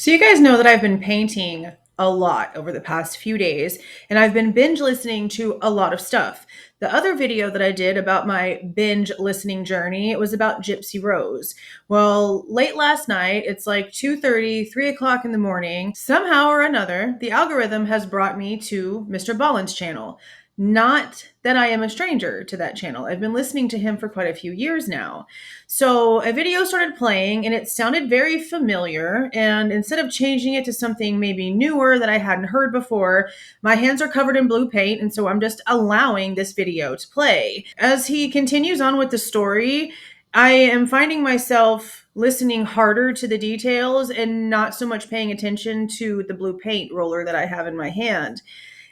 So you guys know that I've been painting a lot over the past few days, and I've been binge listening to a lot of stuff. The other video that I did about my binge listening journey, it was about Gypsy Rose. Well, late last night, it's like 2:30, 3 o'clock in the morning. Somehow or another, the algorithm has brought me to Mr. Ballin's channel. Not that I am a stranger to that channel. I've been listening to him for quite a few years now. So a video started playing and it sounded very familiar. And instead of changing it to something maybe newer that I hadn't heard before, my hands are covered in blue paint. And so I'm just allowing this video to play. As he continues on with the story, I am finding myself listening harder to the details and not so much paying attention to the blue paint roller that I have in my hand.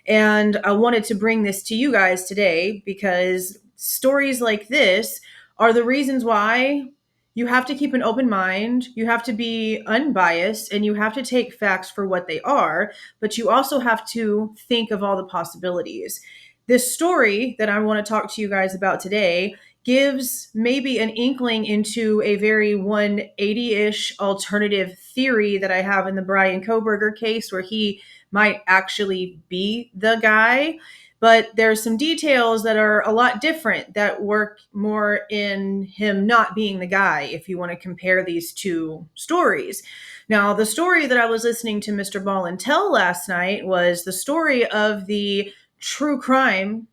And I wanted to bring this to you guys today because stories like this are the reasons why you have to keep an open mind, you have to be unbiased, and you have to take facts for what they are, but you also have to think of all the possibilities. This story that I want to talk to you guys about today gives maybe an inkling into a very 180-ish alternative theory that I have in the Bryan Kohberger case where he might actually be the guy. But there's some details that are a lot different that work more in him not being the guy if you want to compare these two stories. Now, the story that I was listening to Mr. Ballin tell last night was the story of the true crime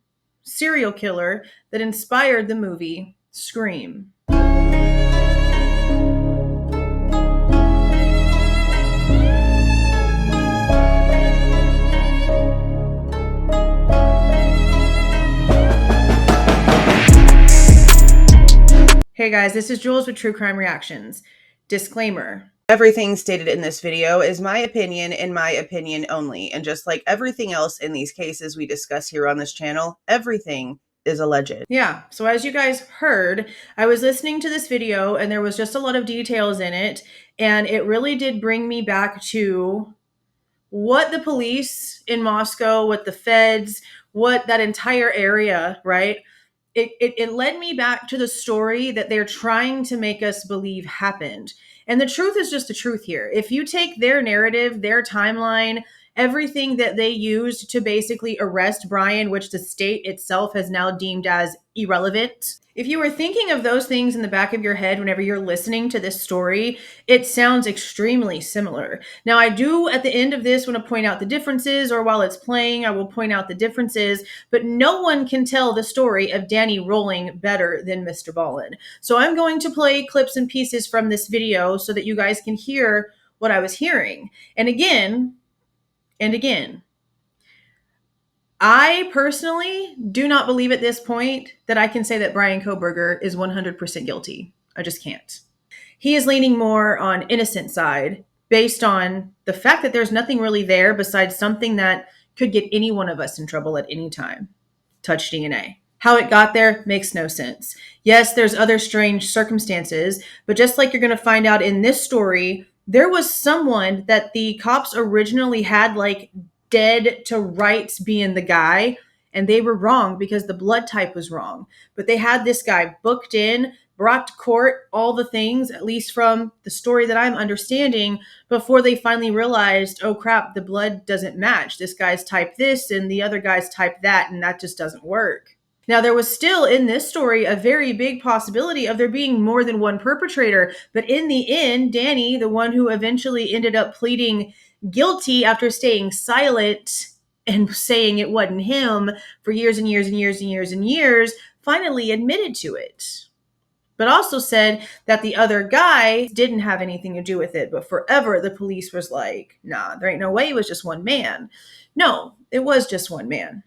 serial killer that inspired the movie Scream. Hey guys, this is Jules with True Crime Reactions. Disclaimer. Everything stated in this video is my opinion and my opinion only. And just like everything else in these cases we discuss here on this channel, everything is alleged. Yeah, so as you guys heard, I was listening to this video and there was just a lot of details in it. And it really did bring me back to what the police in Moscow, what the feds, what that entire area, right? It led me back to the story that they're trying to make us believe happened. And the truth is just the truth here. If you take their narrative, their timeline, everything that they used to basically arrest Bryan, which the state itself has now deemed as irrelevant. If you were thinking of those things in the back of your head whenever you're listening to this story, it sounds extremely similar. Now, I do at the end of this want to point out the differences, or while it's playing, I will point out the differences, but no one can tell the story of Danny rolling better than Mr. Ballin. So I'm going to play clips and pieces from this video so that you guys can hear what I was hearing. And again, I personally do not believe at this point that I can say that Bryan Kohberger is 100% guilty. I just can't. He is leaning more on innocent side based on the fact that there's nothing really there besides something that could get any one of us in trouble at any time. Touch DNA. How it got there makes no sense. Yes, there's other strange circumstances, but just like you're going to find out in this story, there was someone that the cops originally had like dead to rights being the guy, and they were wrong because the blood type was wrong. But they had this guy booked in, brought to court, all the things, at least from the story that I'm understanding, before they finally realized, oh crap, the blood doesn't match. This guy's type this and the other guy's type that, and that just doesn't work. Now, there was still in this story a very big possibility of there being more than one perpetrator. But in the end, Danny, the one who eventually ended up pleading guilty after staying silent and saying it wasn't him for years and years and years and years and years, finally admitted to it. But also said that the other guy didn't have anything to do with it. But forever, the police was like, nah, there ain't no way it was just one man. No, it was just one man.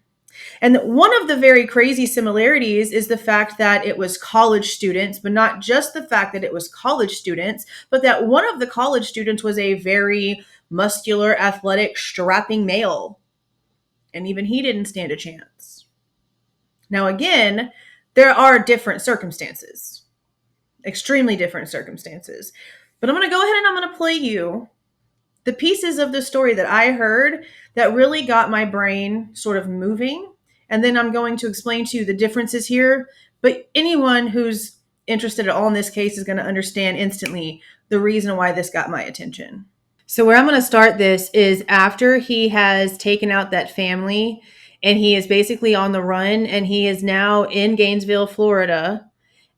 And one of the very crazy similarities is the fact that it was college students, but not just the fact that it was college students, but that one of the college students was a very muscular, athletic, strapping male. And even he didn't stand a chance. Now, again, there are different circumstances, extremely different circumstances. But I'm going to go ahead and I'm going to play you the pieces of the story that I heard that really got my brain sort of moving. And then I'm going to explain to you the differences here. But anyone who's interested at all in this case is going to understand instantly the reason why this got my attention. So where I'm going to start this is after he has taken out that family and he is basically on the run and he is now in Gainesville, Florida,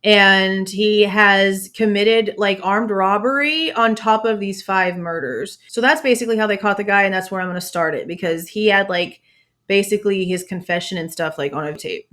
and he has committed like armed robbery on top of these 5 murders. So that's basically how they caught the guy, and that's where I'm going to start it because he had like basically his confession and stuff like on a tape.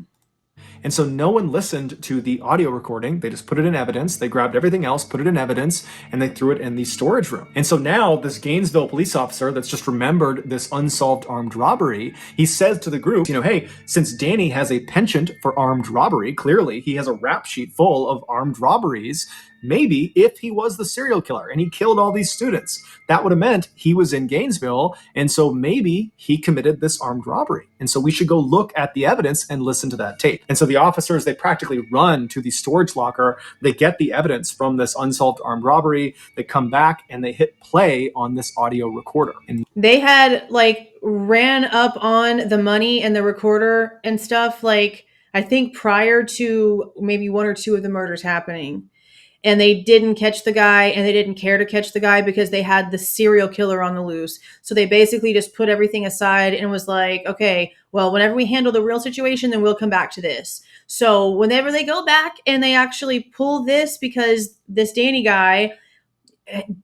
And so no one listened to the audio recording. They just put it in evidence. They grabbed everything else, put it in evidence, and they threw it in the storage room. And so now this Gainesville police officer that's just remembered this unsolved armed robbery, he says to the group, hey, since Danny has a penchant for armed robbery, clearly he has a rap sheet full of armed robberies. Maybe if he was the serial killer and he killed all these students, that would have meant he was in Gainesville. And so maybe he committed this armed robbery. And so we should go look at the evidence and listen to that tape. And so the officers, they practically run to the storage locker. They get the evidence from this unsolved armed robbery. They come back and they hit play on this audio recorder. And they had like ran up on the money and the recorder and stuff, like I think prior to maybe 1 or 2 of the murders happening. And they didn't catch the guy and they didn't care to catch the guy because they had the serial killer on the loose. So they basically just put everything aside and was like, okay, well, whenever we handle the real situation, then we'll come back to this. So whenever they go back and they actually pull this, because this Danny guy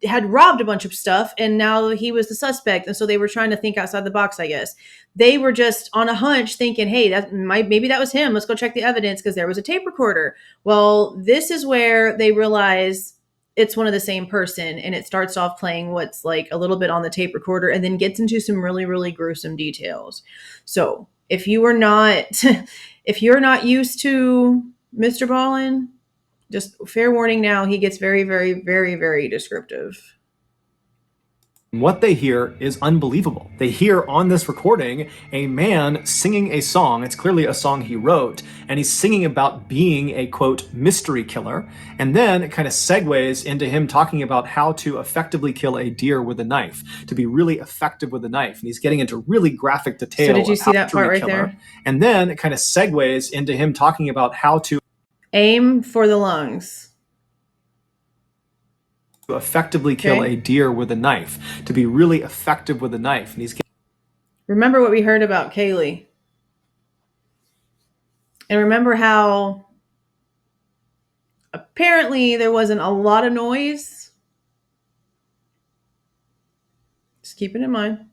had robbed a bunch of stuff and now he was the suspect. And so they were trying to think outside the box, I guess. They were just on a hunch thinking, hey, maybe that was him. Let's go check the evidence because there was a tape recorder. Well, this is where they realize it's one of the same person. And it starts off playing what's like a little bit on the tape recorder and then gets into some really, really gruesome details. So if you are not, if you're not used to Mr. Ballin, just fair warning now, he gets very, very, very, very descriptive. what they hear is unbelievable. They hear on this recording a man singing a song. It's clearly a song he wrote, and he's singing about being a, quote, mystery killer. And then it kind of segues into him talking about how to effectively kill a deer with a knife, to be really effective with a knife. And he's getting into really graphic detail. So did you see that part right there? And then it kind of segues into him talking about how to aim for the lungs. To effectively kill a deer with a knife, to be really effective with a knife. And he's remember what we heard about Kaylee. And remember how apparently there wasn't a lot of noise. Just keep it in mind.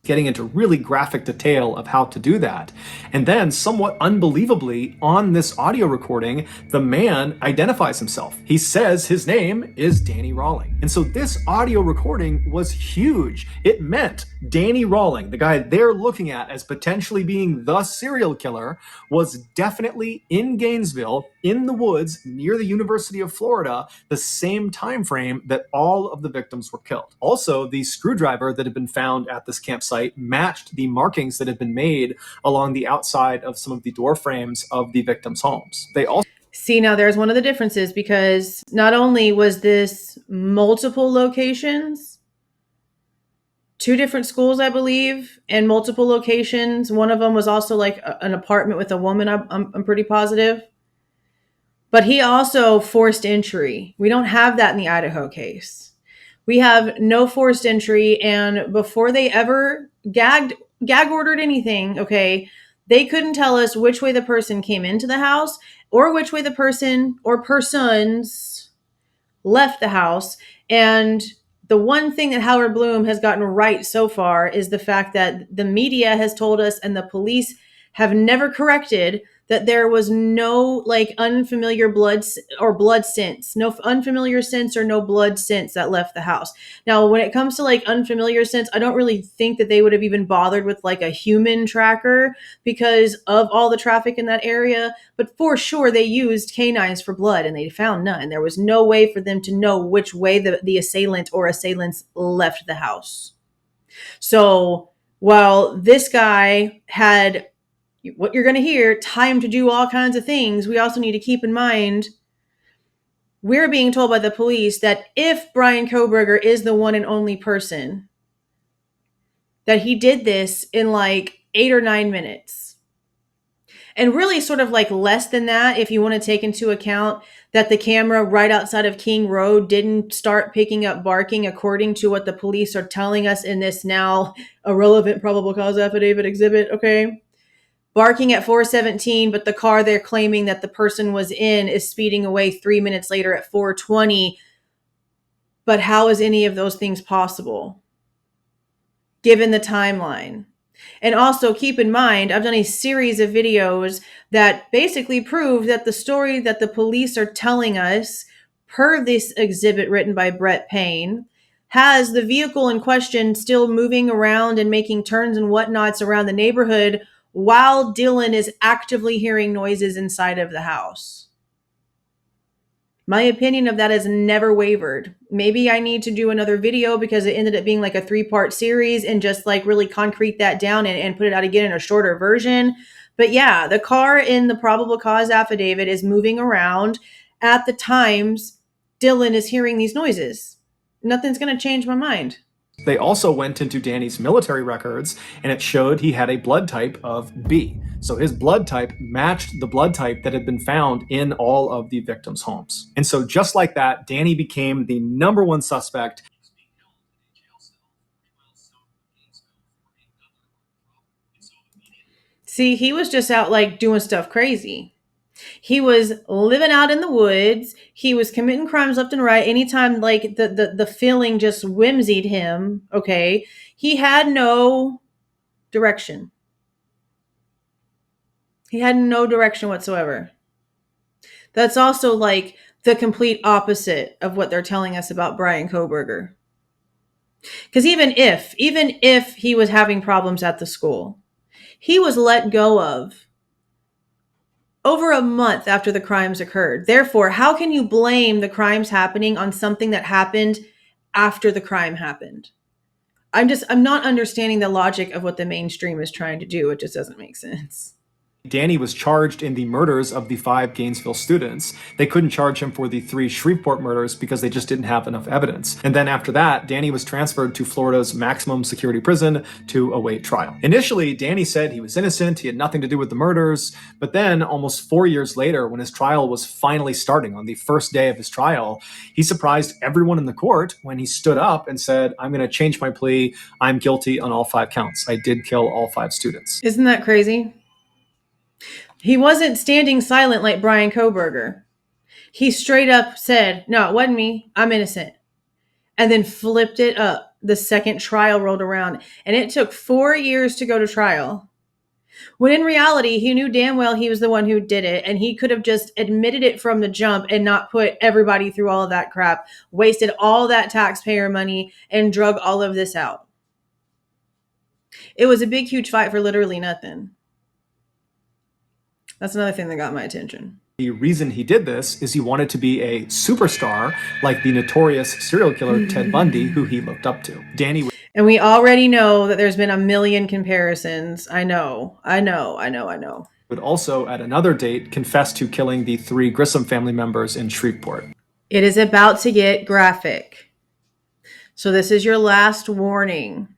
Getting into really graphic detail of how to do that. And then, somewhat unbelievably, on this audio recording, the man identifies himself. He says his name is Danny Rawling. And so this audio recording was huge. It meant Danny Rawling, the guy they're looking at as potentially being the serial killer, was definitely in Gainesville, in the woods near the University of Florida, the same time frame that all of the victims were killed. Also, the screwdriver that had been found at this campsite matched the markings that had been made along the outside of some of the door frames of the victims' homes. They also see, now there's one of the differences, because not only was this multiple locations, 2 different schools, I believe, and multiple locations. One of them was also like an apartment with a woman, I'm pretty positive. But he also forced entry. We don't have that in the Idaho case. We have no forced entry, and before they ever gag ordered anything, okay, they couldn't tell us which way the person came into the house or which way the person or persons left the house. And the one thing that Howard Bloom has gotten right so far is the fact that the media has told us and the police have never corrected that there was no like unfamiliar blood scents, no unfamiliar scents or no blood scents that left the house. Now, when it comes to like unfamiliar scents, I don't really think that they would have even bothered with like a human tracker because of all the traffic in that area. But for sure, they used canines for blood and they found none. There was no way for them to know which way the assailant or assailants left the house. So while this guy had, what you're going to hear, time to do all kinds of things, we also need to keep in mind we're being told by the police that if Bryan Kohberger is the one and only person, that he did this in like 8 or 9 minutes. And really sort of like less than that if you want to take into account that the camera right outside of King Road didn't start picking up barking according to what the police are telling us in this now irrelevant probable cause affidavit exhibit, okay? Barking at 4:17, but the car they're claiming that the person was in is speeding away 3 minutes later at 4:20. But how is any of those things possible given the timeline? And also keep in mind, I've done a series of videos that basically prove that the story that the police are telling us, per this exhibit written by Brett Payne, has the vehicle in question still moving around and making turns and whatnots around the neighborhood while Dylan is actively hearing noises inside of the house. My opinion of that has never wavered. Maybe I need to do another video because it ended up being like a 3-part series and just like really concrete that down and put it out again in a shorter version. But yeah, the car in the probable cause affidavit is moving around at the times Dylan is hearing these noises. Nothing's going to change my mind. They also went into Danny's military records, and it showed he had a blood type of B. So his blood type matched the blood type that had been found in all of the victims' homes. And so just like that, Danny became the number one suspect. See, he was just out like doing stuff crazy. He was living out in the woods. He was committing crimes left and right. Anytime like the feeling just whimsied him, okay, he had no direction. He had no direction whatsoever. That's also like the complete opposite of what they're telling us about Bryan Kohberger. Because even if he was having problems at the school, he was let go of over a month after the crimes occurred. Therefore, how can you blame the crimes happening on something that happened after the crime happened? I'm not understanding the logic of what the mainstream is trying to do. It just doesn't make sense. Danny was charged in the murders of the 5 Gainesville students. They couldn't charge him for the 3 Shreveport murders because they just didn't have enough evidence. And then after that, Danny was transferred to Florida's maximum security prison to await trial. Initially, Danny said he was innocent, he had nothing to do with the murders, but then almost 4 years later, when his trial was finally starting on the first day of his trial, he surprised everyone in the court when he stood up and said, "I'm going to change my plea. I'm guilty on all 5 counts. I did kill all 5 students." Isn't that crazy? He wasn't standing silent like Bryan Kohberger. He straight up said, "No, it wasn't me. I'm innocent." And then flipped it up the second trial rolled around. And it took 4 years to go to trial. When in reality, he knew damn well he was the one who did it. And he could have just admitted it from the jump and not put everybody through all of that crap, wasted all that taxpayer money, and drug all of this out. It was a big, huge fight for literally nothing. That's another thing that got my attention. The reason he did this is he wanted to be a superstar like the notorious serial killer Ted Bundy, who he looked up to. Danny. And we already know that there's been a million comparisons. I know. Would also, at another date, confess to killing the 3 Grissom family members in Shreveport. It is about to get graphic. So this is your last warning.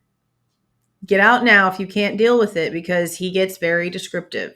Get out now if you can't deal with it because he gets very descriptive.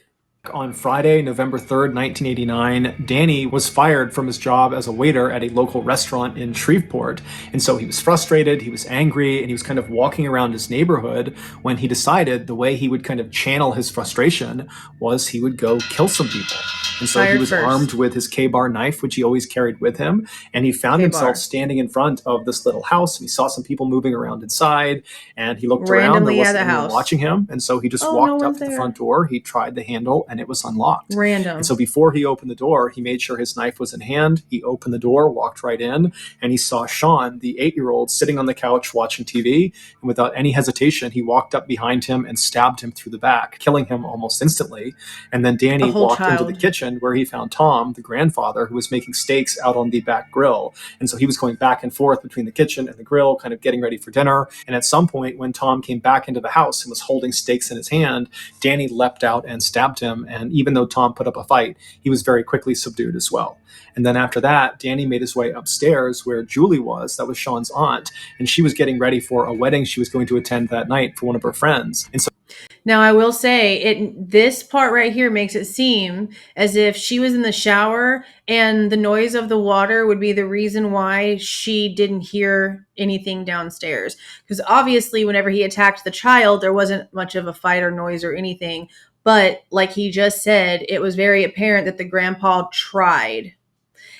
On Friday, November 3rd, 1989, Danny was fired from his job as a waiter at a local restaurant in Shreveport. And so he was frustrated, he was angry, and he was kind of walking around his neighborhood when he decided the way he would kind of channel his frustration was he would go kill some people. And so he was armed with his K-bar knife, which he always carried with him. And he found himself standing in front of this little house. And he saw some people moving around inside. And he looked around. There wasn't anyone watching him. And so he just walked up to the front door. He tried the handle and it was unlocked. Random. And so before he opened the door, he made sure his knife was in hand. He opened the door, walked right in, and he saw Sean, the 8-year-old, sitting on the couch watching TV. And without any hesitation, he walked up behind him and stabbed him through the back, killing him almost instantly. And then Danny walked into the kitchen where he found Tom, the grandfather, who was making steaks out on the back grill. And so he was going back and forth between the kitchen and the grill, kind of getting ready for dinner. And at some point, when Tom came back into the house and was holding steaks in his hand, Danny leapt out and stabbed him. And even though Tom put up a fight, he was very quickly subdued as well. And then after that, Danny made his way upstairs where Julie was, that was Sean's aunt, and she was getting ready for a wedding she was going to attend that night for one of her friends. And so Now, I will say this part right here makes it seem as if she was in the shower and the noise of the water would be the reason why she didn't hear anything downstairs. Because obviously, whenever he attacked the child, there wasn't much of a fight or noise or anything. But like he just said, it was very apparent that the grandpa tried.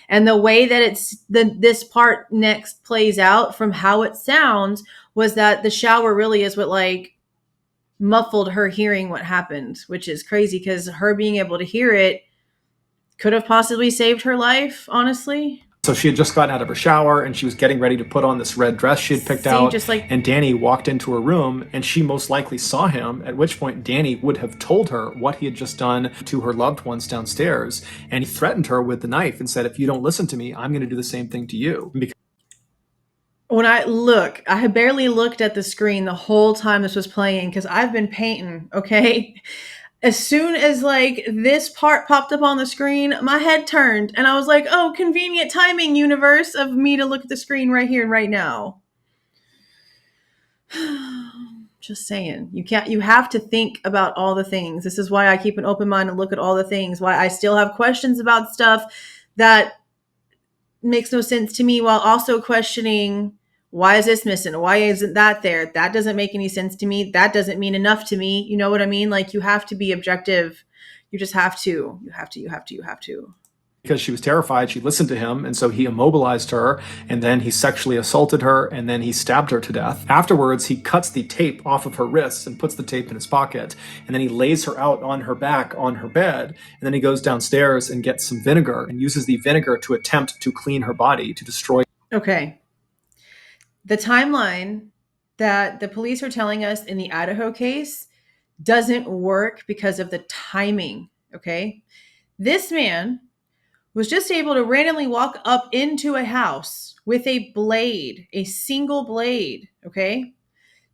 And the way that this part next plays out from how it sounds was that the shower really is what like muffled her hearing what happened, which is crazy because her being able to hear it could have possibly saved her life, honestly. So she had just gotten out of her shower and she was getting ready to put on this red dress she had picked See, out. just like, And Danny walked into her room and she most likely saw him, at which point Danny would have told her what he had just done to her loved ones downstairs. And he threatened her with the knife and said, if you don't listen to me, I'm going to do the same thing to you. when I had barely looked at the screen the whole time this was playing because I've been painting, okay? As soon as like this part popped up on the screen, my head turned and I was like, oh, convenient timing, universe, of me to look at the screen right here and right now. Just saying, you have to think about all the things. This is why I keep an open mind and look at all the things, why I still have questions about stuff that makes no sense to me, while also questioning, why is this missing? Why isn't that there? That doesn't make any sense to me. That doesn't mean enough to me. You know what I mean? Like, you have to be objective. You just have to. You have to. Because she was terrified, she listened to him, and so he immobilized her, and then he sexually assaulted her, and then he stabbed her to death. Afterwards, he cuts the tape off of her wrists and puts the tape in his pocket, and then he lays her out on her back on her bed, and then he goes downstairs and gets some vinegar and uses the vinegar to attempt to clean her body, to destroy. Okay. The timeline that the police are telling us in the Idaho case doesn't work because of the timing, okay? This man was just able to randomly walk up into a house with a blade, a single blade, okay?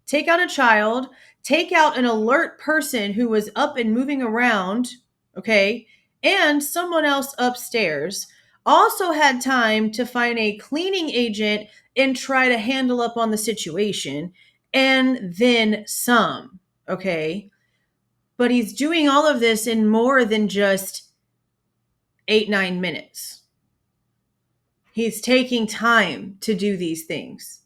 Take out a child, take out an alert person who was up and moving around, okay? And someone else upstairs. Also had time to find a cleaning agent and try to handle up on the situation, and then some, okay? But he's doing all of this in more than just 8-9 minutes. He's taking time to do these things.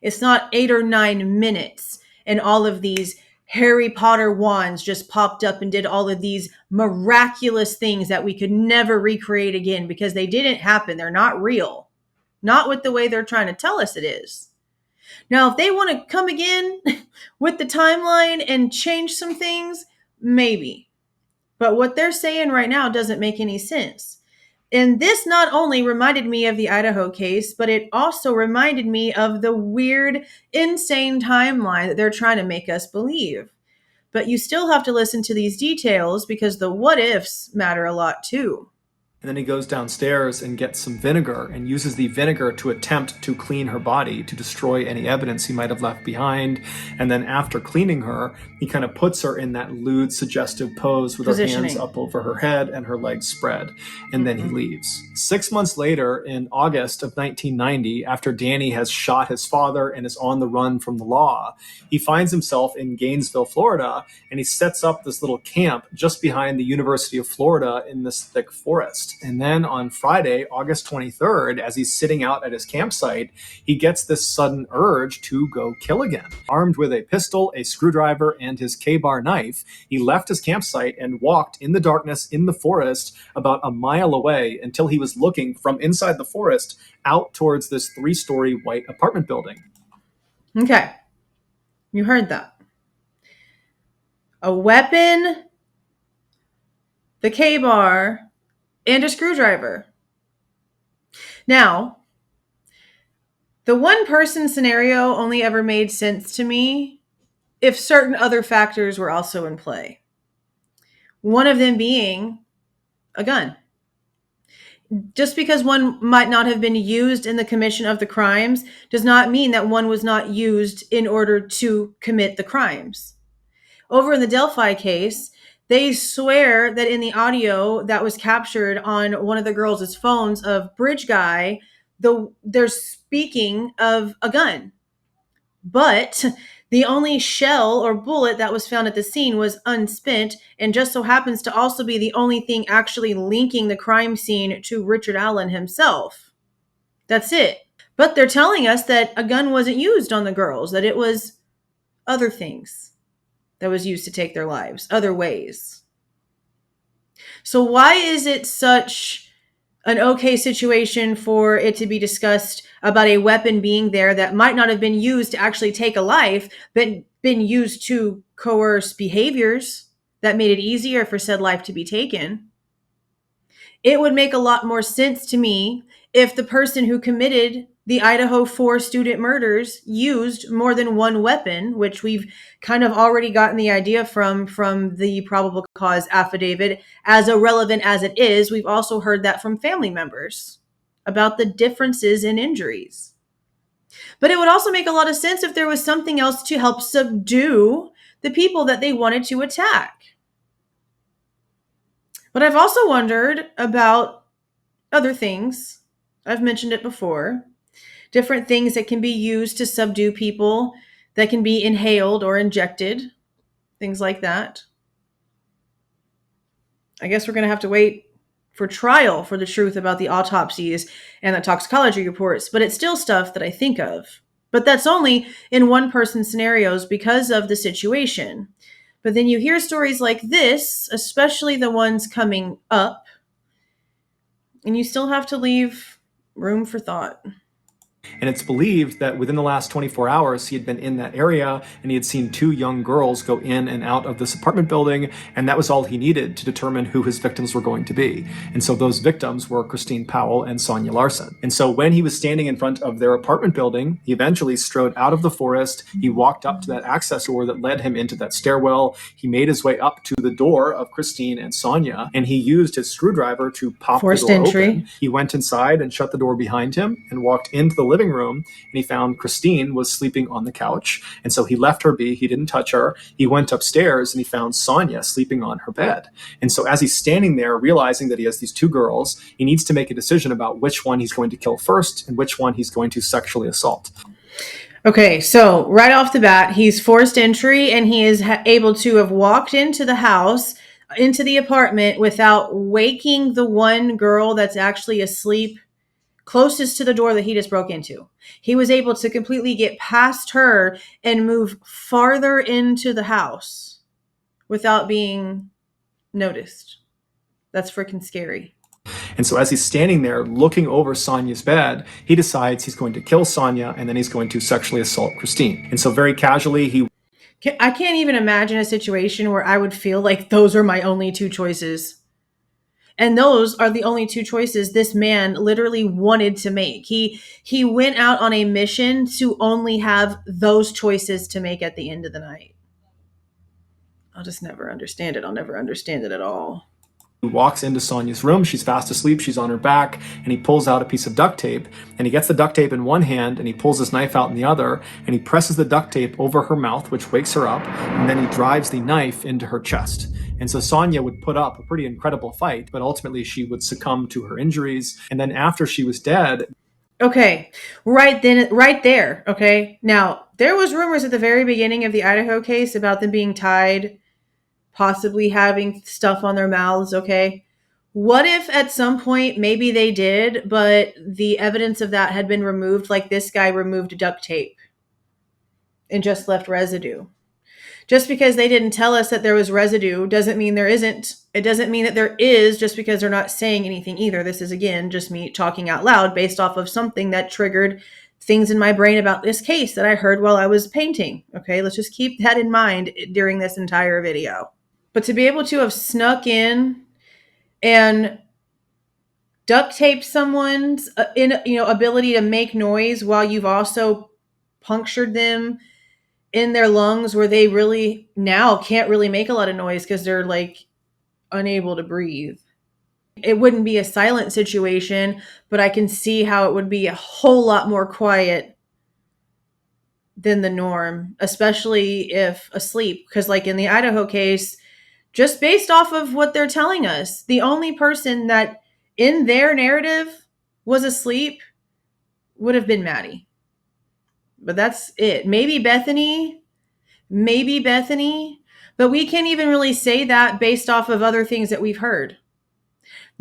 It's not 8 or 9 minutes and all of these Harry Potter wands just popped up and did all of these miraculous things that we could never recreate again because they didn't happen. They're not real. Not with the way they're trying to tell us it is. Now, if they want to come again with the timeline and change some things, maybe. But what they're saying right now doesn't make any sense. And this not only reminded me of the Idaho case, but it also reminded me of the weird, insane timeline that they're trying to make us believe. But you still have to listen to these details because the what ifs matter a lot too. And then he goes downstairs and gets some vinegar and uses the vinegar to attempt to clean her body, to destroy any evidence he might have left behind. And then after cleaning her, he kind of puts her in that lewd, suggestive pose with her hands up over her head and her legs spread. And then he leaves. 6 months later, in August of 1990, after Danny has shot his father and is on the run from the law, he finds himself in Gainesville, Florida, and he sets up this little camp just behind the University of Florida in this thick forest. And then on Friday, August 23rd, as he's sitting out at his campsite, he gets this sudden urge to go kill again. Armed with a pistol, a screwdriver, and his K-bar knife, he left his campsite and walked in the darkness in the forest about a mile away until he was looking from inside the forest out towards this 3-story white apartment building. Okay. You heard that. A weapon, the K-bar, and a screwdriver. Now, the one person scenario only ever made sense to me if certain other factors were also in play. One of them being a gun. Just because one might not have been used in the commission of the crimes does not mean that one was not used in order to commit the crimes. Over in the Delphi case, they swear that in the audio that was captured on one of the girls' phones of Bridge Guy, they're speaking of a gun. But The only shell or bullet that was found at the scene was unspent and just so happens to also be the only thing actually linking the crime scene to Richard Allen himself. That's it. But they're telling us that a gun wasn't used on the girls, that it was other things that was used to take their lives, other ways. So why is it such an okay situation for it to be discussed about a weapon being there that might not have been used to actually take a life, but been used to coerce behaviors that made it easier for said life to be taken? It would make a lot more sense to me if the person who committed the Idaho 4 student murders used more than one weapon, which we've kind of already gotten the idea from the probable cause affidavit. As irrelevant as it is, we've also heard that from family members about the differences in injuries. But it would also make a lot of sense if there was something else to help subdue the people that they wanted to attack. But I've also wondered about other things. I've mentioned it before. Different things that can be used to subdue people, that can be inhaled or injected, things like that. I guess we're going to have to wait for trial for the truth about the autopsies and the toxicology reports, but it's still stuff that I think of. But that's only in one person scenarios because of the situation. But then you hear stories like this, especially the ones coming up, and you still have to leave room for thought. And it's believed that within the last 24 hours, he had been in that area and he had seen two young girls go in and out of this apartment building. And that was all he needed to determine who his victims were going to be. And so those victims were Christine Powell and Sonia Larson. And so when he was standing in front of their apartment building, he eventually strode out of the forest. He walked up to that access door that led him into that stairwell. He made his way up to the door of Christine and Sonia, and he used his screwdriver to pop Forced the door entry. open. He went inside and shut the door behind him and walked into the living room, and he found Christine was sleeping on the couch. And so he left her be. He didn't touch her. He went upstairs and he found Sonia sleeping on her bed. And so as he's standing there, realizing that he has these two girls, he needs to make a decision about which one he's going to kill first and which one he's going to sexually assault. Okay, so right off the bat, he's forced entry and he is able to have walked into the house, into the apartment without waking the one girl that's actually asleep closest to the door that he just broke into. He was able to completely get past her and move farther into the house without being noticed. That's freaking scary. And so as he's standing there looking over Sonia's bed, he decides he's going to kill Sonia and then he's going to sexually assault Christine. And so very casually, I can't even imagine a situation where I would feel like those are my only two choices. And those are the only two choices this man literally wanted to make. He went out on a mission to only have those choices to make at the end of the night. I'll just never understand it. I'll never understand it at all. He walks into Sonia's room. She's fast asleep. She's on her back, and he pulls out a piece of duct tape, and he gets the duct tape in one hand, and he pulls his knife out in the other, and he presses the duct tape over her mouth, which wakes her up, and then he drives the knife into her chest. And so Sonia would put up a pretty incredible fight, but ultimately she would succumb to her injuries. And then after she was dead, okay, right there. Okay, now there was rumors at the very beginning of the Idaho case about them being tied, possibly having stuff on their mouths. Okay, what if at some point maybe they did, but the evidence of that had been removed, like this guy removed duct tape and just left residue? Just because they didn't tell us that there was residue doesn't mean there isn't. It doesn't mean that there is just because they're not saying anything either. This is, again, just me talking out loud based off of something that triggered things in my brain about this case that I heard while I was painting. Okay, let's just keep that in mind during this entire video. But to be able to have snuck in and duct tape someone's ability to make noise while you've also punctured them in their lungs where they really now can't really make a lot of noise because they're like unable to breathe. It wouldn't be a silent situation, but I can see how it would be a whole lot more quiet than the norm, especially if asleep. Because like in the Idaho case, just based off of what they're telling us, the only person that in their narrative was asleep would have been Maddie. But that's it. Maybe Bethany, maybe Bethany, but we can't even really say that based off of other things that we've heard.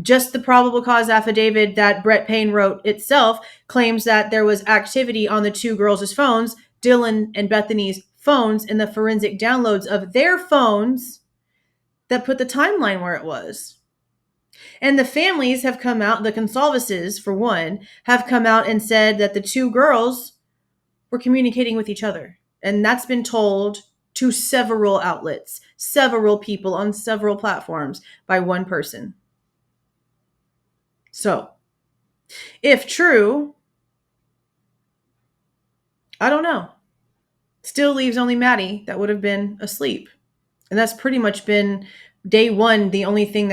Just the probable cause affidavit that Brett Payne wrote itself claims that there was activity on the two girls' phones, Dylan and Bethany's phones, and the forensic downloads of their phones that put the timeline where it was. And the families have come out, the Goncalveses, for one, have come out and said that the two girls were communicating with each other. And that's been told to several outlets, several people on several platforms by one person. So, if true, I don't know. Still leaves only Maddie that would have been asleep. And that's pretty much been day one. The only thing,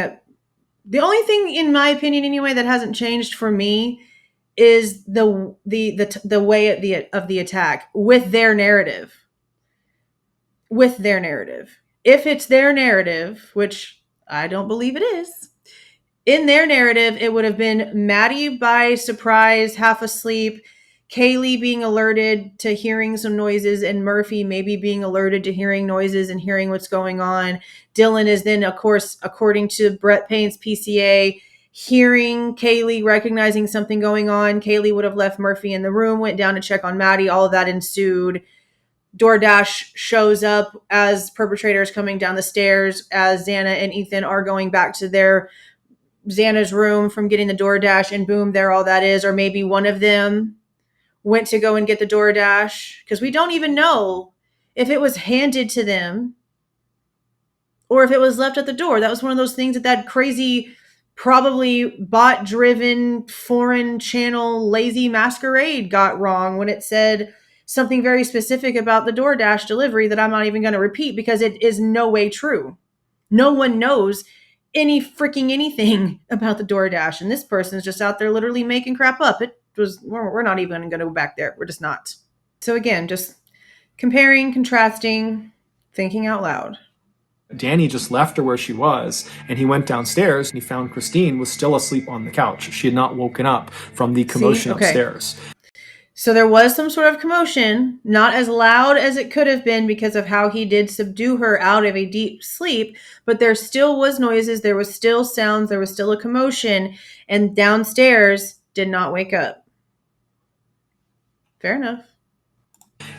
in my opinion anyway, that hasn't changed for me is the way of the attack with their narrative. With their narrative. If it's their narrative, which I don't believe it is, in their narrative, it would have been Maddie by surprise, half asleep, Kaylee being alerted to hearing some noises, and Murphy maybe being alerted to hearing noises and hearing what's going on. Dylan is then, of course, according to Brett Payne's PCA, hearing Kaylee, recognizing something going on. Kaylee would have left Murphy in the room, went down to check on Maddie. All of that ensued. DoorDash shows up as perpetrators coming down the stairs as Xana and Ethan are going back to their Xana's room from getting the DoorDash, and boom, there all that is. Or maybe one of them went to go and get the DoorDash, because we don't even know if it was handed to them or if it was left at the door. That was one of those things that crazy, probably bot-driven foreign channel Lazy Masquerade got wrong when it said something very specific about the DoorDash delivery that I'm not even going to repeat because it is no way true. No one knows any freaking anything about the DoorDash, and this person's just out there literally making crap up. We're not even going to go back there. We're just not. So again, just comparing, contrasting, thinking out loud. Danny just left her where she was, and he went downstairs and he found Christine was still asleep on the couch. She had not woken up from the commotion upstairs. So there was some sort of commotion, not as loud as it could have been because of how he did subdue her out of a deep sleep, but there still was noises, there was still sounds, there was still a commotion, and downstairs did not wake up. Fair enough.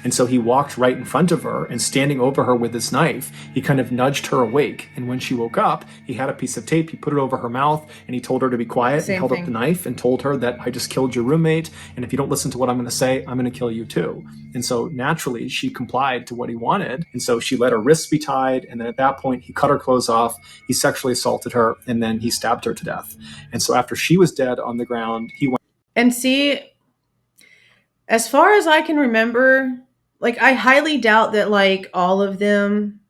And so he walked right in front of her, and standing over her with his knife, he kind of nudged her awake. And when she woke up, he had a piece of tape, he put it over her mouth, and he told her to be quiet. He held up the knife and told her that I just killed your roommate, and if you don't listen to what I'm going to say, I'm going to kill you too. And so naturally, she complied to what he wanted. And so she let her wrists be tied, and then at that point, he cut her clothes off, he sexually assaulted her, and then he stabbed her to death. And so after she was dead on the ground, he went. And see, as far as I can remember, like, I highly doubt that, like, all of them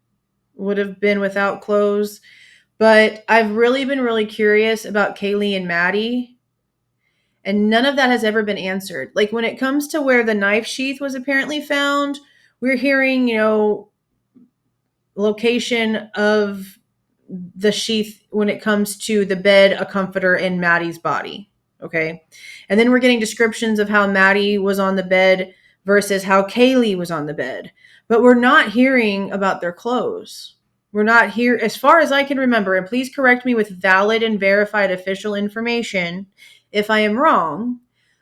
would have been without clothes. But I've really been really curious about Kaylee and Maddie. And none of that has ever been answered. Like, when it comes to where the knife sheath was apparently found, we're hearing, location of the sheath when it comes to the bed, a comforter, and Maddie's body. Okay. And then we're getting descriptions of how Maddie was on the bed versus how Kaylee was on the bed. But we're not hearing about their clothes. We're not here, as far as I can remember, and please correct me with valid and verified official information if I am wrong,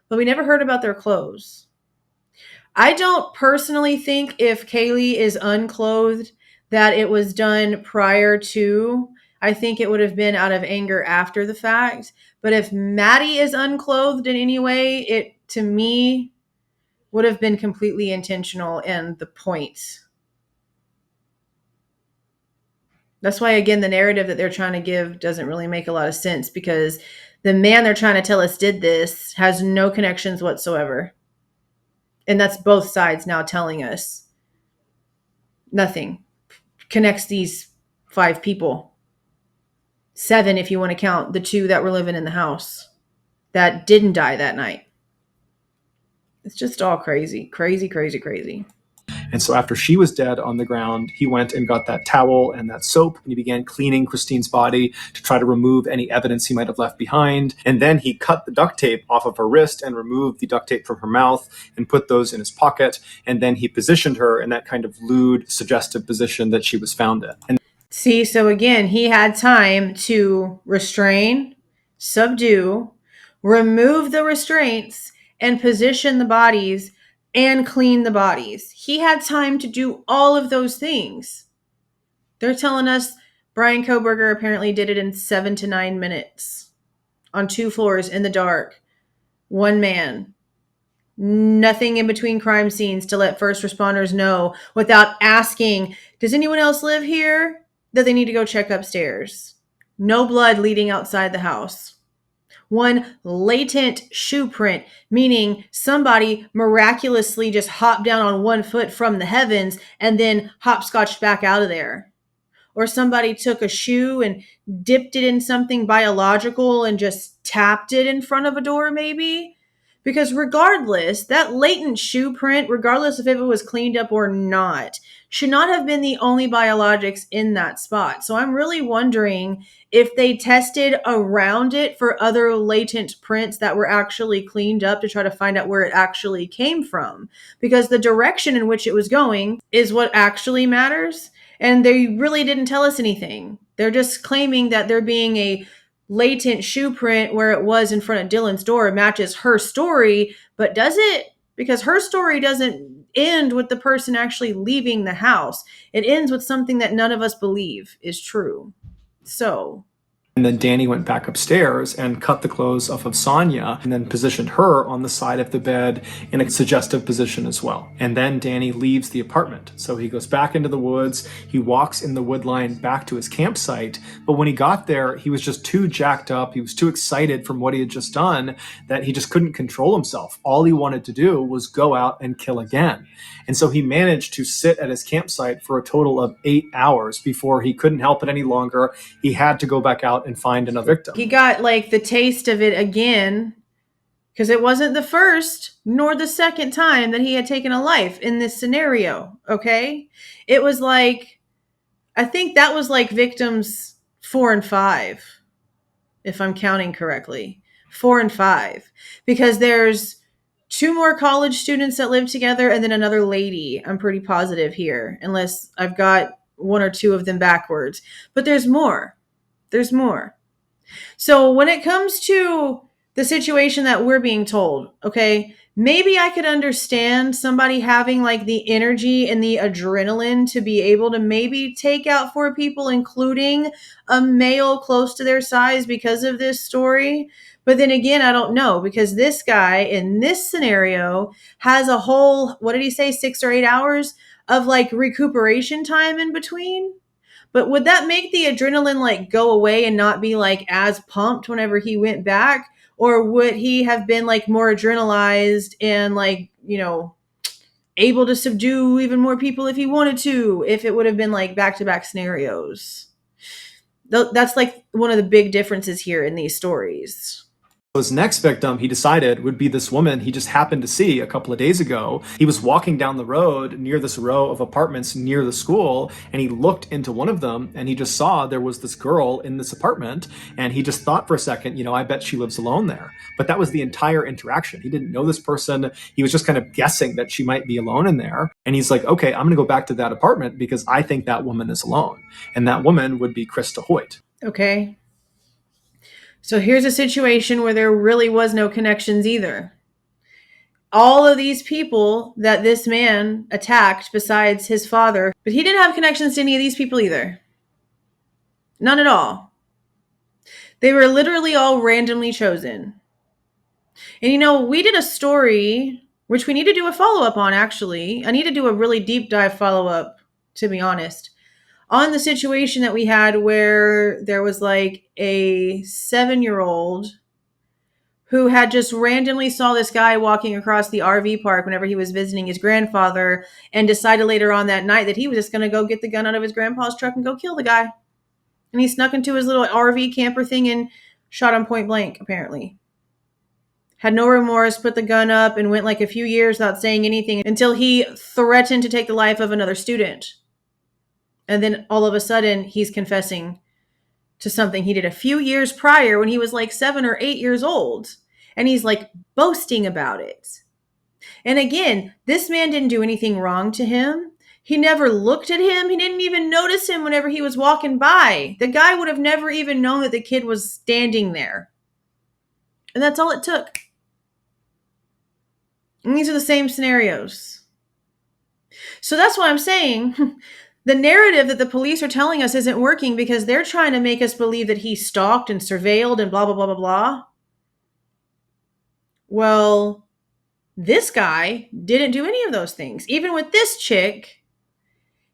but we never heard about their clothes. I don't personally think if Kaylee is unclothed that it was done prior to. I think it would have been out of anger after the fact. But if Maddie is unclothed in any way, it, to me, would have been completely intentional and the point. That's why, again, the narrative that they're trying to give doesn't really make a lot of sense, because the man they're trying to tell us did this has no connections whatsoever. And that's both sides now telling us. Nothing connects these 5 people. 7 if you want to count the 2 that were living in the house that didn't die that night. It's just all crazy, crazy, crazy, crazy. And so after she was dead on the ground, he went and got that towel and that soap, and he began cleaning Christine's body to try to remove any evidence he might have left behind. And then he cut the duct tape off of her wrist and removed the duct tape from her mouth and put those in his pocket. And then he positioned her in that kind of lewd, suggestive position that she was found in. And See, so again, he had time to restrain, subdue, remove the restraints, and position the bodies and clean the bodies. He had time to do all of those things. They're telling us Bryan Kohberger apparently did it in 7 to 9 minutes on 2 floors in the dark. One man. Nothing in between crime scenes to let first responders know without asking, does anyone else live here? That they need to go check upstairs. No blood leading outside the house. One latent shoe print, meaning somebody miraculously just hopped down on 1 foot from the heavens and then hopscotched back out of there. Or somebody took a shoe and dipped it in something biological and just tapped it in front of a door, maybe. Because regardless, that latent shoe print, regardless of if it was cleaned up or not, should not have been the only biologics in that spot. So I'm really wondering if they tested around it for other latent prints that were actually cleaned up to try to find out where it actually came from. Because the direction in which it was going is what actually matters. And they really didn't tell us anything. They're just claiming that there being a latent shoe print where it was in front of Dylan's door matches her story, but does it? Because her story doesn't end with the person actually leaving the house. It ends with something that none of us believe is true. So And then Danny went back upstairs and cut the clothes off of Sonia and then positioned her on the side of the bed in a suggestive position as well. And then Danny leaves the apartment. So he goes back into the woods. He walks in the wood line back to his campsite. But when he got there, he was just too jacked up. He was too excited from what he had just done that he just couldn't control himself. All he wanted to do was go out and kill again. And so he managed to sit at his campsite for a total of 8 hours before he couldn't help it any longer. He had to go back out and find another victim. he got like the taste of it again, because it wasn't the first nor the second time that he had taken a life in this scenario. Okay. It was like, I think that was like victims 4 and 5, if I'm counting correctly. 4 and 5. Because there's 2 more college students that live together and then another lady. I'm pretty positive here, unless I've got 1 or 2 of them backwards. But there's more. There's more. So when it comes to the situation that we're being told, okay, maybe I could understand somebody having like the energy and the adrenaline to be able to maybe take out 4 people, including a male close to their size because of this story. But then again, I don't know, because this guy in this scenario has a whole, what did he say, 6 or 8 hours of like recuperation time in between. But would that make the adrenaline like go away and not be like as pumped whenever he went back? Or would he have been like more adrenalized and like, able to subdue even more people if he wanted to, if it would have been like back-to-back scenarios? That's like one of the big differences here in these stories. His next victim, he decided, would be this woman he just happened to see a couple of days ago. He was walking down the road near this row of apartments near the school, and he looked into one of them, and he just saw there was this girl in this apartment, and he just thought for a second, I bet she lives alone there. But that was the entire interaction. He didn't know this person. He was just kind of guessing that she might be alone in there. And he's like, okay, I'm going to go back to that apartment because I think that woman is alone. And that woman would be Krista Hoyt. Okay. So here's a situation where there really was no connections either. All of these people that this man attacked besides his father, but he didn't have connections to any of these people either. None at all. They were literally all randomly chosen. And we did a story, which we need to do a follow-up on, actually. I need to do a really deep dive follow-up, to be honest, on the situation that we had where there was like a 7-year-old who had just randomly saw this guy walking across the RV park whenever he was visiting his grandfather and decided later on that night that he was just going to go get the gun out of his grandpa's truck and go kill the guy. And he snuck into his little RV camper thing and shot him point blank, apparently. had no remorse, put the gun up, and went like a few years without saying anything until he threatened to take the life of another student. And then all of a sudden, he's confessing to something he did a few years prior when he was like 7 or 8 years old. And he's like boasting about it. And again, this man didn't do anything wrong to him. He never looked at him. He didn't even notice him whenever he was walking by. The guy would have never even known that the kid was standing there. And that's all it took. And these are the same scenarios. So that's why I'm saying the narrative that the police are telling us isn't working because they're trying to make us believe that he stalked and surveilled and blah, blah, blah, blah, blah. Well, this guy didn't do any of those things. Even with this chick,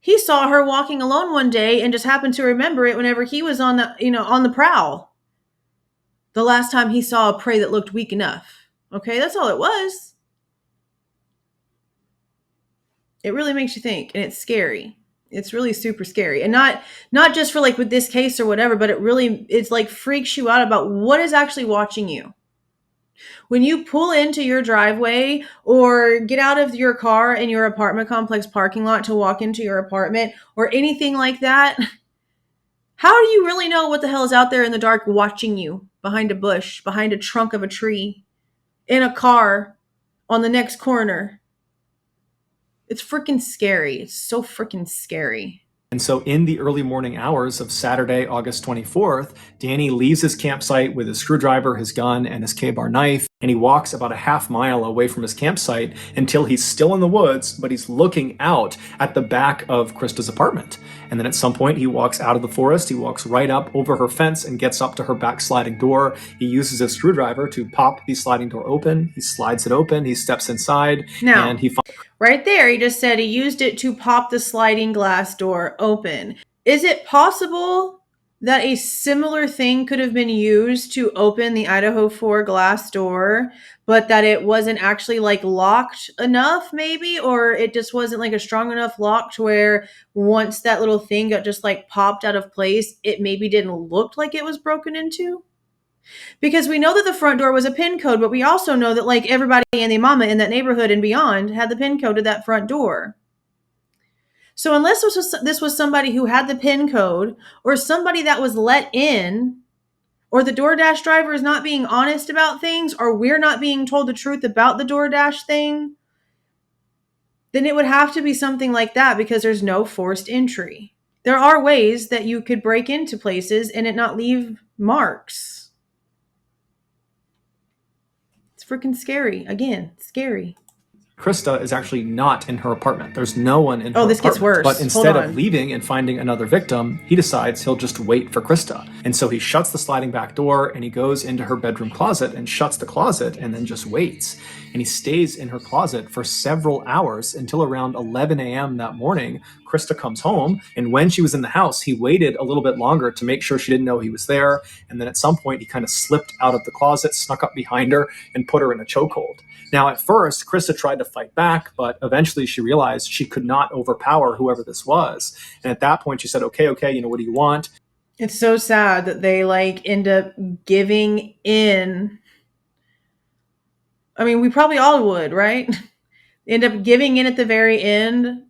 he saw her walking alone one day and just happened to remember it whenever he was on the prowl. The last time he saw a prey that looked weak enough. Okay, that's all it was. It really makes you think, and it's scary. It's really super scary. And not just for like with this case or whatever, but it's like freaks you out about what is actually watching you. When you pull into your driveway or get out of your car in your apartment complex parking lot to walk into your apartment or anything like that, how do you really know what the hell is out there in the dark watching you behind a bush, behind a trunk of a tree, in a car, on the next corner? It's freaking scary. It's so freaking scary. And so in the early morning hours of Saturday, August 24th, Danny leaves his campsite with his screwdriver, his gun, and his K-bar knife, and he walks about a half mile away from his campsite until he's still in the woods, but he's looking out at the back of Krista's apartment. And then at some point, he walks out of the forest, he walks right up over her fence and gets up to her back sliding door. He uses his screwdriver to pop the sliding door open. He slides it open, he steps inside, Now, and he finds... Right there, he just said he used it to pop the sliding glass door open. Is it possible that a similar thing could have been used to open the Idaho 4 glass door, but that it wasn't actually like locked enough maybe, or it just wasn't like a strong enough lock to where once that little thing got just like popped out of place, it maybe didn't look like it was broken into? Because we know that the front door was a PIN code, but we also know that like everybody and their mama in that neighborhood and beyond had the PIN code to that front door. So unless this was somebody who had the PIN code or somebody that was let in, or the DoorDash driver is not being honest about things, or we're not being told the truth about the DoorDash thing, then it would have to be something like that because there's no forced entry. There are ways that you could break into places and it not leave marks. Freaking scary. Again, scary. Krista is actually not in her apartment. There's no one in her apartment. Oh, this gets worse. But instead of leaving and finding another victim, he decides he'll just wait for Krista. And so he shuts the sliding back door and he goes into her bedroom closet and shuts the closet and then just waits. And he stays in her closet for several hours until around 11 a.m. that morning. Krista comes home, and when she was in the house, he waited a little bit longer to make sure she didn't know he was there. And then at some point, he kind of slipped out of the closet, snuck up behind her, and put her in a chokehold. Now, at first, Krista tried to fight back, but eventually she realized she could not overpower whoever this was. And at that point, she said, okay, what do you want? It's so sad that they like end up giving in. I mean, we probably all would, right? End up giving in at the very end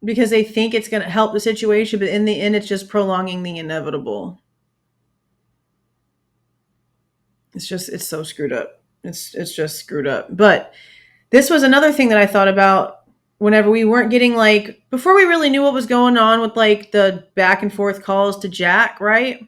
because they think it's going to help the situation, but in the end, it's just prolonging the inevitable. It's so screwed up. It's just screwed up. But this was another thing that I thought about whenever we weren't getting like, before we really knew what was going on with like the back and forth calls to Jack, right?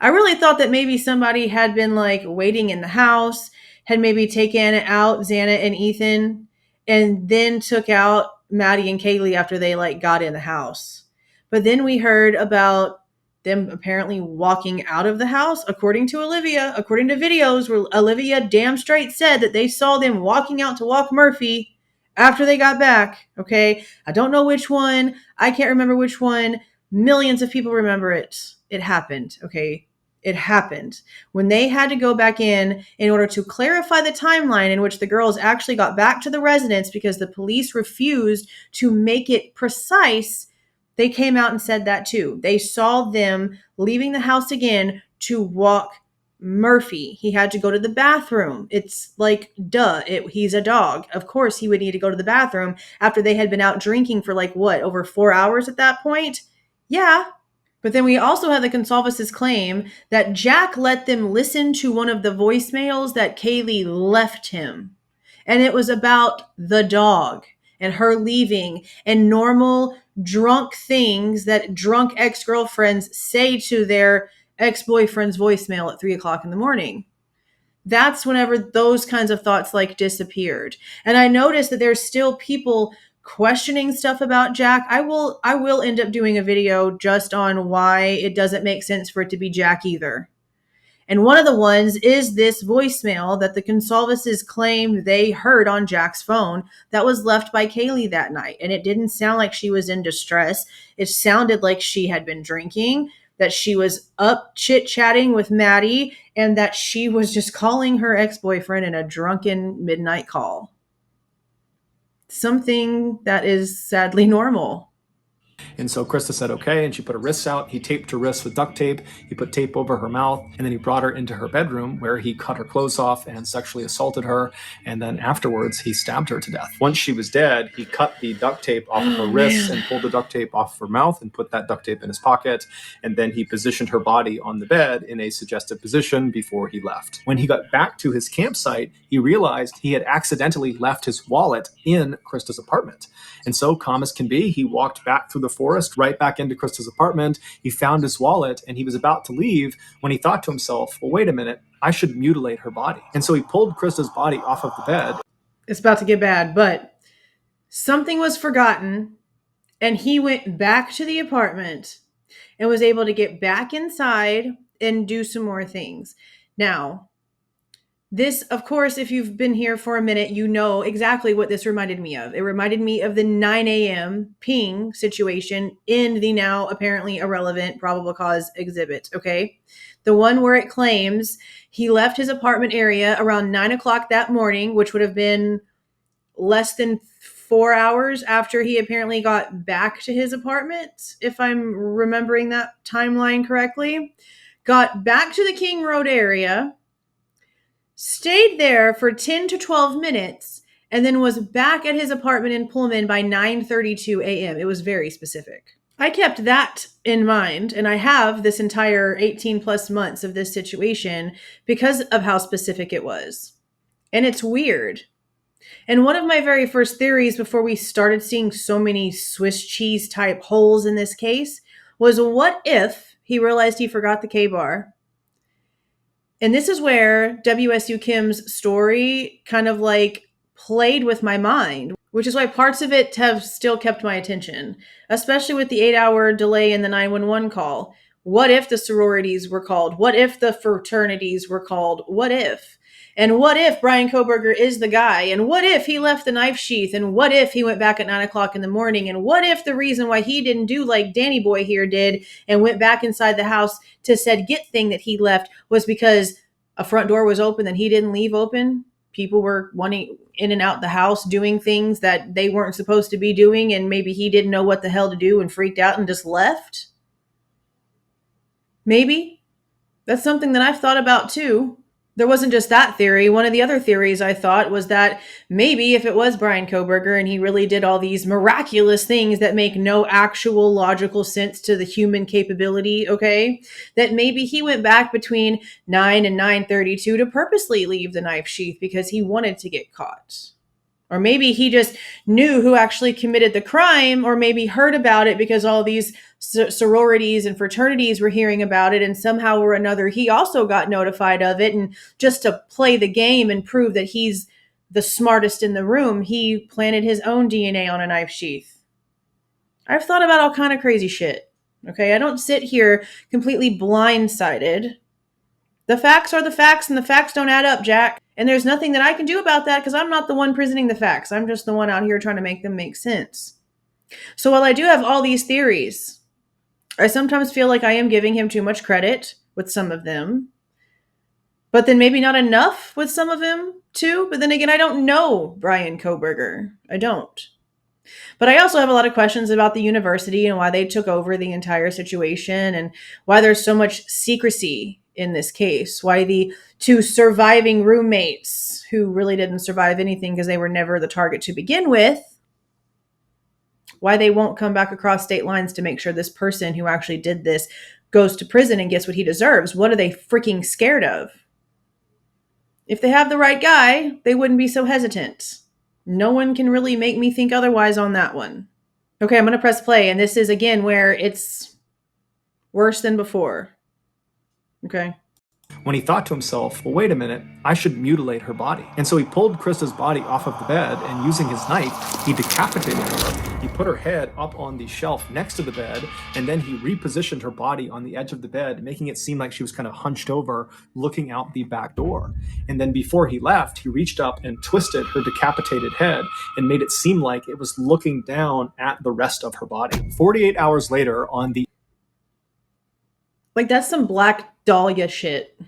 I really thought that maybe somebody had been like waiting in the house, had maybe taken out Xana and Ethan, and then took out Maddie and Kaylee after they like got in the house. But then we heard about them apparently walking out of the house, according to Olivia, according to videos where Olivia damn straight said that they saw them walking out to walk Murphy after they got back. Okay. I don't know which one. I can't remember which one. Millions of people remember it. It happened. Okay. It happened when they had to go back in order to clarify the timeline in which the girls actually got back to the residence because the police refused to make it precise. They came out and said that too. They saw them leaving the house again to walk Murphy, he had to go to the bathroom. It's like, duh, he's a dog. Of course he would need to go to the bathroom after they had been out drinking for like, what, over 4 hours at that point? Yeah. But then we also have the Goncalves' claim that Jack let them listen to one of the voicemails that Kaylee left him. And it was about the dog and her leaving and normal drunk things that drunk ex-girlfriends say to their ex-boyfriend's voicemail at 3 o'clock in the morning. That's whenever those kinds of thoughts like disappeared. And I noticed that there's still people questioning stuff about Jack. I will end up doing a video just on why it doesn't make sense for it to be Jack either. And one of the ones is this voicemail that the Goncalves claim they heard on Jack's phone that was left by Kaylee that night. And it didn't sound like she was in distress. It sounded like she had been drinking, that she was up chit-chatting with Maddie, and that she was just calling her ex-boyfriend in a drunken midnight call. Something that is sadly normal. And so Krista said, okay, and she put her wrists out. He taped her wrists with duct tape. He put tape over her mouth, and then he brought her into her bedroom where he cut her clothes off and sexually assaulted her. And then afterwards, he stabbed her to death. Once she was dead, he cut the duct tape off of her wrists and pulled the duct tape off of her mouth and put that duct tape in his pocket. And then he positioned her body on the bed in a suggestive position before he left. When he got back to his campsite, he realized he had accidentally left his wallet in Krista's apartment. And so, calm as can be, he walked back through the forest, right back into Krista's apartment. He found his wallet, and he was about to leave when he thought to himself, well, wait a minute, I should mutilate her body. And so he pulled Krista's body off of the bed. It's about to get bad, but something was forgotten, and he went back to the apartment and was able to get back inside and do some more things. Now, this, of course, if you've been here for a minute, you know exactly what this reminded me of. It reminded me of the 9 a.m. ping situation in the now apparently irrelevant probable cause exhibit, okay? The one where it claims he left his apartment area around 9 o'clock that morning, which would have been less than 4 hours after he apparently got back to his apartment, if I'm remembering that timeline correctly. Got back to the King Road area, stayed there for 10 to 12 minutes, and then was back at his apartment in Pullman by 9:32 a.m. It was very specific. I kept that in mind, and I have this entire 18 plus months of this situation because of how specific it was. And it's weird. And one of my very first theories before we started seeing so many Swiss cheese type holes in this case was, what if he realized he forgot the K-bar? And this is where WSU Kim's story kind of like played with my mind, which is why parts of it have still kept my attention, especially with the 8-hour delay in the 911 call. What if the sororities were called? What if the fraternities were called? What if? And what if Bryan Kohberger is the guy? And what if he left the knife sheath? And what if he went back at 9 o'clock in the morning? And what if the reason why he didn't do like Danny Boy here did and went back inside the house to said get thing that he left was because a front door was open that he didn't leave open? People were wanting in and out the house doing things that they weren't supposed to be doing, and maybe he didn't know what the hell to do and freaked out and just left. Maybe. That's something that I've thought about too. There wasn't just that theory. One of the other theories I thought was that maybe if it was Bryan Kohberger and he really did all these miraculous things that make no actual logical sense to the human capability, okay, that maybe he went back between 9 and 9:32 to purposely leave the knife sheath because he wanted to get caught. Or maybe he just knew who actually committed the crime, or maybe heard about it because all these sororities and fraternities were hearing about it, and somehow or another he also got notified of it, and just to play the game and prove that he's the smartest in the room, he planted his own DNA on a knife sheath. I've thought about all kind of crazy shit. Okay, I don't sit here completely blindsided. The facts are the facts, and the facts don't add up, Jack. And there's nothing that I can do about that because I'm not the one presenting the facts. I'm just the one out here trying to make them make sense. So while I do have all these theories, I sometimes feel like I am giving him too much credit with some of them, but then maybe not enough with some of them too. But then again, I don't know Bryan Kohberger. I don't. But I also have a lot of questions about the university and why they took over the entire situation and why there's so much secrecy in this case, why the two surviving roommates who really didn't survive anything because they were never the target to begin with, why they won't come back across state lines to make sure this person who actually did this goes to prison and gets what he deserves. What are they freaking scared of? If they have the right guy, they wouldn't be so hesitant. No one can really make me think otherwise on that one. Okay, I'm going to press play, and this is again where it's worse than before. Okay. When he thought to himself, well, wait a minute, I should mutilate her body. And so he pulled Krista's body off of the bed, and using his knife, he decapitated her. He put her head up on the shelf next to the bed, and then he repositioned her body on the edge of the bed, making it seem like she was kind of hunched over, looking out the back door. And then before he left, he reached up and twisted her decapitated head and made it seem like it was looking down at the rest of her body. 48 hours later, on the that's some Black Dahlia shit.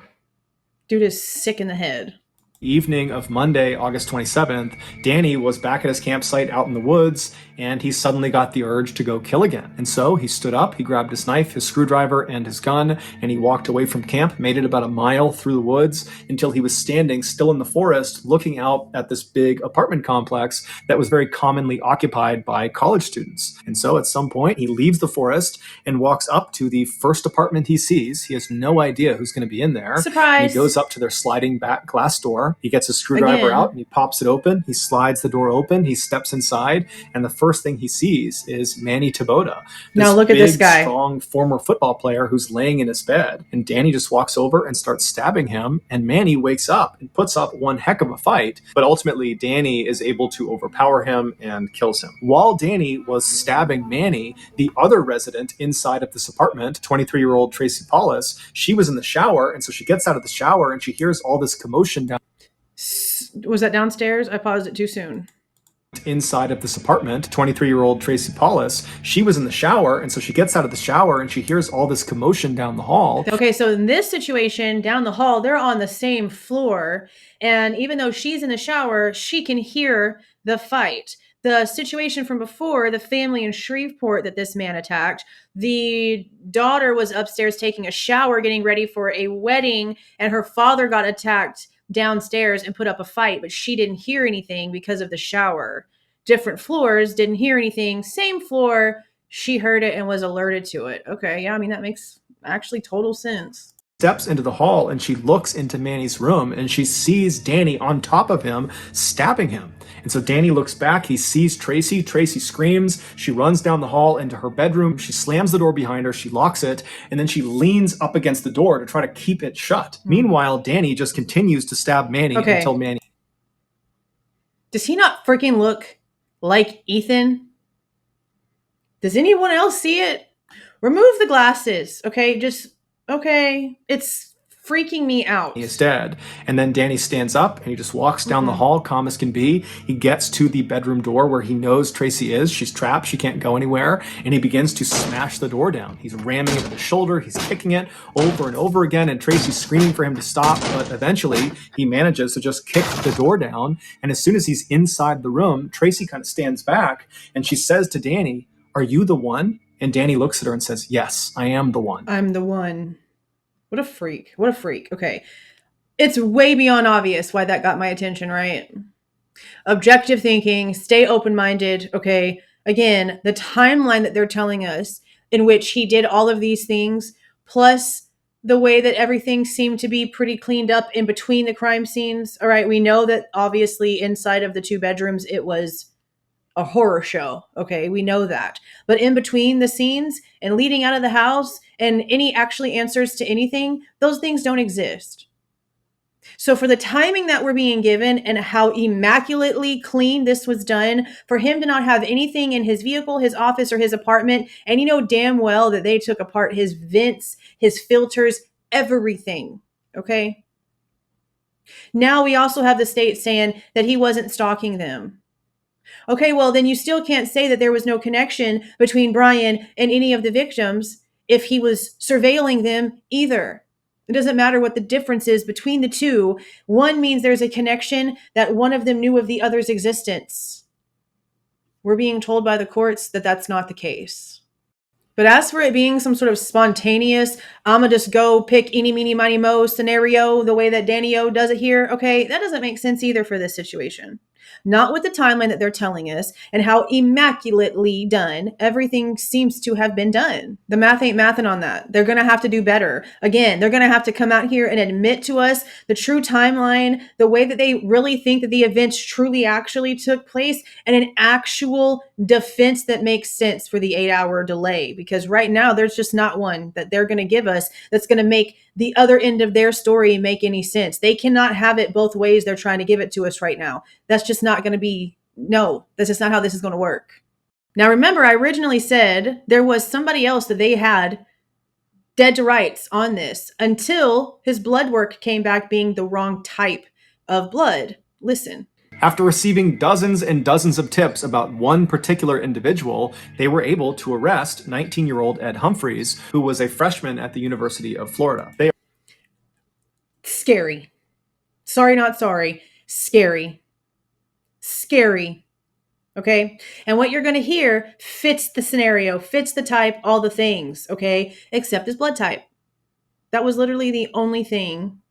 Dude is sick in the head. evening of Monday, August 27th, Danny was back at his campsite out in the woods, and he suddenly got the urge to go kill again. And so he stood up, he grabbed his knife, his screwdriver, and his gun, and he walked away from camp, made it about a mile through the woods until he was standing still in the forest looking out at this big apartment complex that was very commonly occupied by college students. And so at some point, he leaves the forest and walks up to the first apartment he sees. He has no idea who's going to be in there. Surprise! And he goes up to their sliding back glass door. He gets his screwdriver out and he pops it open. He slides the door open. He steps inside, and the first thing he sees is Manny Taboda. Now look at this guy, strong former football player who's laying in his bed. And Danny just walks over and starts stabbing him. And Manny wakes up and puts up one heck of a fight. But ultimately, Danny is able to overpower him and kills him. While Danny was stabbing Manny, the other resident inside of this apartment, 23-year-old Tracy Paulus, she was in the shower. And so she gets out of the shower and she hears all this commotion down. Was that downstairs? I paused it too soon. Inside of this apartment, 23-year-old Tracy Paulus, she was in the shower, and so she gets out of the shower and she hears all this commotion down the hall. Okay, so in this situation, down the hall, they're on the same floor, and even though she's in the shower, she can hear the fight. The situation from before, the family in Shreveport that this man attacked, the daughter was upstairs taking a shower, getting ready for a wedding, and her father got attacked downstairs and put up a fight, but she didn't hear anything because of the shower. Different floors, didn't hear anything. Same floor, she heard it and was alerted to it. Okay, yeah, I mean, that makes actually total sense. Steps into the hall and she looks into Manny's room and she sees Danny on top of him, stabbing him. And so Danny looks back, he sees Tracy, Tracy screams, she runs down the hall into her bedroom, she slams the door behind her, she locks it, and then she leans up against the door to try to keep it shut. Meanwhile, Danny just continues to stab Manny until Manny... Does he not freaking look like Ethan? Does anyone else see it? Remove the glasses, okay? It's freaking me out. He is dead. And then Danny stands up and he just walks down the hall, calm as can be. He gets to the bedroom door where he knows Tracy is. She's trapped. She can't go anywhere. And he begins to smash the door down. He's ramming it with his shoulder. He's kicking it over and over again. And Tracy's screaming for him to stop. But eventually he manages to just kick the door down. And as soon as he's inside the room, Tracy kind of stands back and she says to Danny, "Are you the one?" And Danny looks at her and says, "Yes, I am the one." I'm the one. What a freak. What a freak. Okay. It's way beyond obvious why that got my attention, right? Objective thinking, stay open-minded. Okay. Again, the timeline that they're telling us in which he did all of these things, plus the way that everything seemed to be pretty cleaned up in between the crime scenes. All right. We know that obviously inside of the two bedrooms, it was a horror show. Okay, we know that. But in between the scenes and leading out of the house and any actually answers to anything, those things don't exist. So for the timing that we're being given and how immaculately clean this was done, for him to not have anything in his vehicle, his office, or his apartment, and you know damn well that they took apart his vents, his filters, everything. Okay. Now we also have the state saying that he wasn't stalking them. Okay, well, then you still can't say that there was no connection between Bryan and any of the victims if he was surveilling them either. It doesn't matter what the difference is between the two. One means there's a connection that one of them knew of the other's existence. We're being told by the courts that that's not the case. But as for it being some sort of spontaneous, I'ma just go pick eeny, meeny, miny, mo scenario, the way that Danny O does it here, okay, that doesn't make sense either for this situation. Not with the timeline that they're telling us and how immaculately done everything seems to have been done. The math ain't mathing on that. They're gonna have to do better. Again, they're gonna have to come out here and admit to us the true timeline, the way that they really think that the events truly actually took place, and an actual defense that makes sense for the 8-hour delay. Because right now, there's just not one that they're gonna give us that's gonna make the other end of their story make any sense. They cannot have it both ways. They're trying to give it to us right now. That's just not going to be, no, that's just not how this is going to work. Now, remember, I originally said there was somebody else that they had dead to rights on this until his blood work came back being the wrong type of blood. Listen. After receiving dozens and dozens of tips about one particular individual, they were able to arrest 19-year-old Ed Humphreys, who was a freshman at the University of Florida. Scary. Sorry, not sorry. Scary. Scary. Okay. And what you're going to hear fits the scenario, fits the type, all the things. Okay. Except his blood type. That was literally the only thing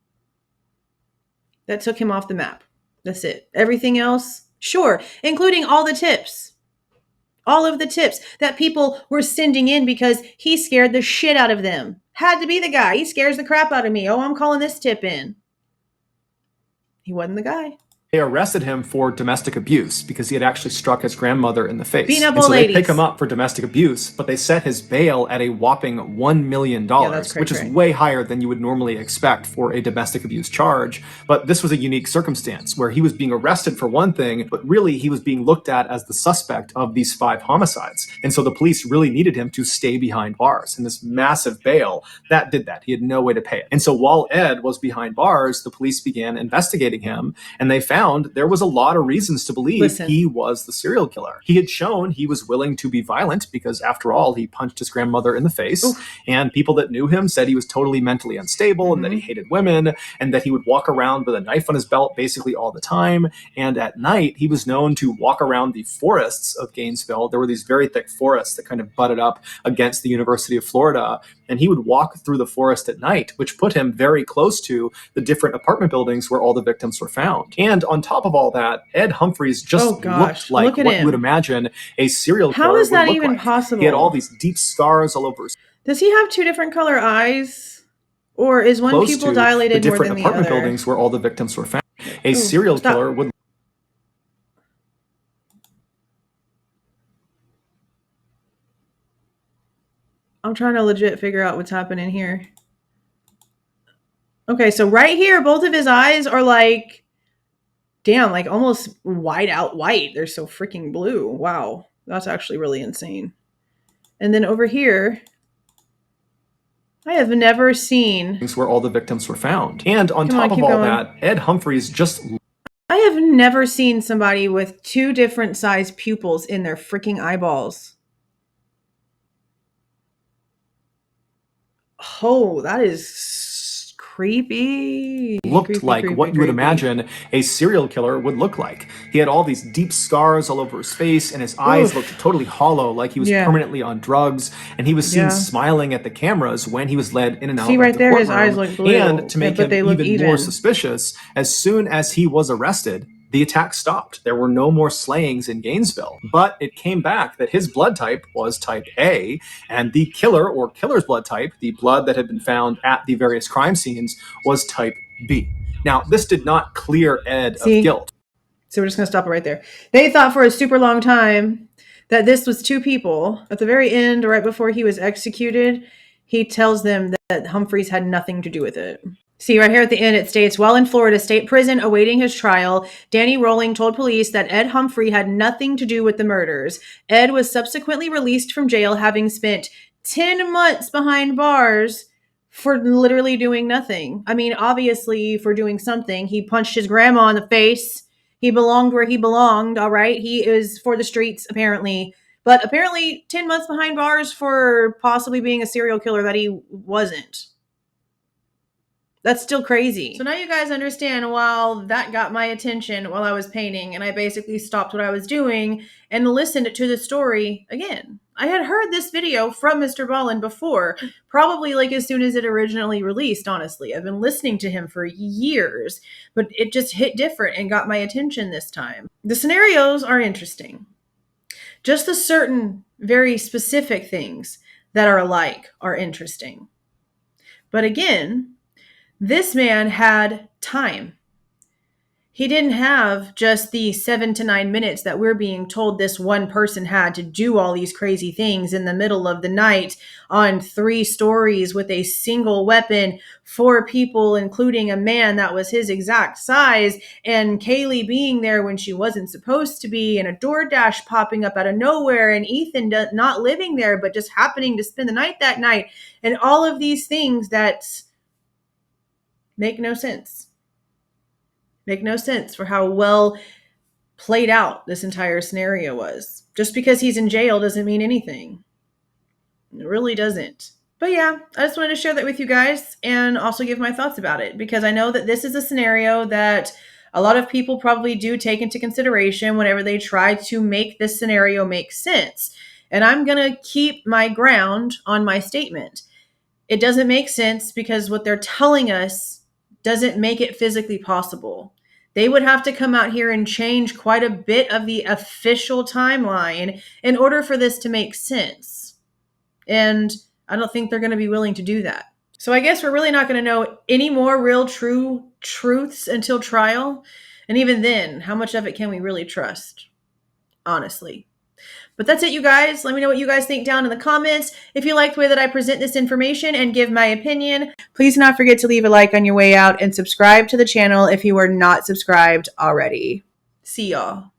that took him off the map. That's it. Everything else, sure, including all the tips. All of the tips that people were sending in because he scared the shit out of them. Had to be the guy. He scares the crap out of me. Oh, I'm calling this tip in. He wasn't the guy. They arrested him for domestic abuse because he had actually struck his grandmother in the face. Beating up and old so ladies. They pick him up for domestic abuse, but they set his bail at a whopping $1 million, which is way higher than you would normally expect for a domestic abuse charge. But this was a unique circumstance where he was being arrested for one thing, but really he was being looked at as the suspect of these 5 homicides. And so the police really needed him to stay behind bars. And this massive bail, that did that. He had no way to pay it. And so while Ed was behind bars, the police began investigating him, and they found there was a lot of reasons to believe he was the serial killer. He had shown he was willing to be violent because, after all, he punched his grandmother in the face. And people that knew him said he was totally mentally unstable and that he hated women and that he would walk around with a knife on his belt basically all the time. And at night, he was known to walk around the forests of Gainesville. There were these very thick forests that kind of butted up against the University of Florida. And he would walk through the forest at night, which put him very close to the different apartment buildings where all the victims were found. And on top of all that, Ed Humphreys just looked like what you would imagine a serial killer would look like. How is that even possible? He had all these deep scars all over his... Does he have 2 different color eyes? Or is one pupil dilated more than the other? Different apartment buildings where all the victims were found. A serial killer would... I'm trying to legit figure out what's happening here. Okay, so right here, both of his eyes are like, damn, like almost white out white. They're so freaking blue. Wow. That's actually really insane. And then over here, I have never seen... where all the victims were found. And on top of all that, Ed Humphreys just... I have never seen somebody with 2 different size pupils in their freaking eyeballs. Oh, that is creepy. Looked like what you would imagine a serial killer would look like. He had all these deep scars all over his face, and his eyes looked totally hollow, like he was permanently on drugs, and he was seen smiling at the cameras when he was led in and out of the courtroom. His eyes look blue, and to make him even more suspicious, as soon as he was arrested, the attack stopped. There were no more slayings in Gainesville. But it came back that his blood type was type A, and the killer or killer's blood type, the blood that had been found at the various crime scenes, was type B. Now, this did not clear Ed of guilt. So we're just going to stop it right there. They thought for a super long time that this was 2 people. At the very end, right before he was executed, he tells them that Humphreys had nothing to do with it. See, right here at the end, it states, while in Florida State Prison awaiting his trial, Danny Rolling told police that Ed Humphrey had nothing to do with the murders. Ed was subsequently released from jail, having spent 10 months behind bars for literally doing nothing. I mean, obviously for doing something. He punched his grandma in the face. He belonged where he belonged, all right? He is for the streets, apparently. But apparently 10 months behind bars for possibly being a serial killer that he wasn't. That's still crazy. So now you guys understand while that got my attention while I was painting, and I basically stopped what I was doing and listened to the story again. I had heard this video from Mr. Ballin before, probably like as soon as it originally released, honestly. I've been listening to him for years, but it just hit different and got my attention this time. The scenarios are interesting. Just the certain, very specific things that are alike are interesting. But again, this man had time. He didn't have just the 7 to 9 minutes that we're being told this one person had to do all these crazy things in the middle of the night on 3 stories with a single weapon, 4 people, including a man that was his exact size, and Kaylee being there when she wasn't supposed to be, and a DoorDash popping up out of nowhere, and Ethan not living there but just happening to spend the night that night, and all of these things that make no sense. Make no sense for how well played out this entire scenario was. Just because he's in jail doesn't mean anything. It really doesn't. But yeah, I just wanted to share that with you guys and also give my thoughts about it, because I know that this is a scenario that a lot of people probably do take into consideration whenever they try to make this scenario make sense. And I'm going to keep my ground on my statement. It doesn't make sense because what they're telling us doesn't make it physically possible. They would have to come out here and change quite a bit of the official timeline in order for this to make sense. And I don't think they're going to be willing to do that. So I guess we're really not going to know any more real true truths until trial. And even then, how much of it can we really trust? Honestly. But that's it, you guys. Let me know what you guys think down in the comments. If you like the way that I present this information and give my opinion, please do not forget to leave a like on your way out and subscribe to the channel if you are not subscribed already. See y'all.